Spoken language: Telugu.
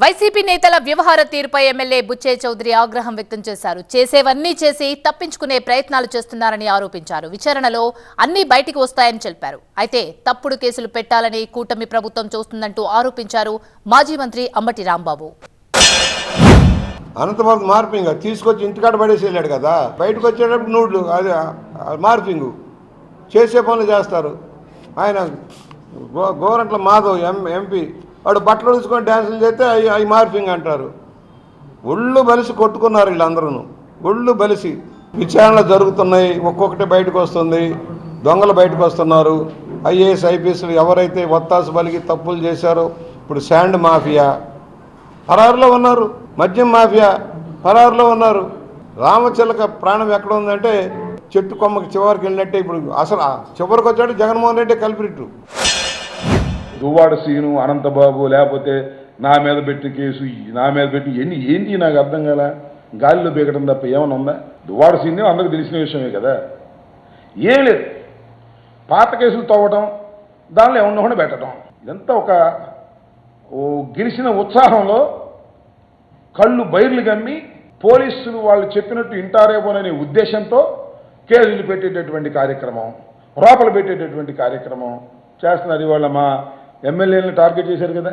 వైసీపీ నేతల వ్యవహార తీరుపై ఎమ్మెల్యే బుచ్చే చౌదరి ఆగ్రహం వ్యక్తం చేశారు. చేసేవన్నీ చేసి తప్పించుకునే ప్రయత్నాలు చేస్తున్నారని ఆరోపించారు. విచారణలో అన్ని బయటికి వస్తాయని చెప్పారు. అయితే తప్పుడు కేసులు పెట్టాలని కూటమి ప్రభుత్వం చూస్తుందంటూ ఆరోపించారు మాజీ మంత్రి అంబటి రాంబాబు. అనంతబాబు మార్పింగ్ తీసుకొచ్చి ఇంటికాడ పడేసి వెళ్ళాడు కదా, బయటకు వచ్చేటప్పుడు నూడ్లు అది మార్పింగ్ చేసే పనులు చేస్తారు. ఆయన గోరంట్ల మాధవ్ ఎంపీ వాడు బట్టలు ఉంచుకొని డ్యాన్సులు చేస్తే అవి మార్పింగ్ అంటారు. ఒళ్ళు బలిసి కొట్టుకున్నారు వీళ్ళందరూ, ఒళ్ళు బలిసి. విచారణలు జరుగుతున్నాయి, ఒక్కొక్కటి బయటకు వస్తుంది, దొంగలు బయటకు వస్తున్నారు. ఐఏఎస్ ఐపీఎస్లు ఎవరైతే ఒత్తాసు బలిగి తప్పులు చేశారో ఇప్పుడు శాండ్ మాఫియా పరారులో ఉన్నారు, మద్యం మాఫియా పరారులో ఉన్నారు. రామచిలక ప్రాణం ఎక్కడ ఉందంటే చెట్టు కొమ్మకి చివరికి వెళ్ళినట్టే. ఇప్పుడు అసలు చివరికి వచ్చాడు జగన్మోహన్ రెడ్డి కల్పిరిట్టు. దువ్వాడ సీను, అనంతబాబు, లేకపోతే నా మీద పెట్టి కేసు, నా మీద పెట్టి ఏంటి నాకు అర్థం కాల. గాలిలో బీగడం తప్ప ఏమైనా ఉందా? దువ్వాడ సీన్ అందరికి తెలిసిన విషయమే కదా. ఏం లేదు, పాత కేసులు తవ్వటం, దానిలో ఏమన్నా పెట్టడం, ఇదంతా ఒక గెలిచిన ఉత్సాహంలో కళ్ళు బైర్లు గమ్మి పోలీసులు వాళ్ళు చెప్పినట్టు ఇంటారేమోననే ఉద్దేశంతో కేసులు పెట్టేటటువంటి కార్యక్రమం, రోపలు పెట్టేటటువంటి కార్యక్రమం చేస్తున్నారు. ఇవాళ మా ఎమ్మెల్యేలను టార్గెట్ చేశారు కదా.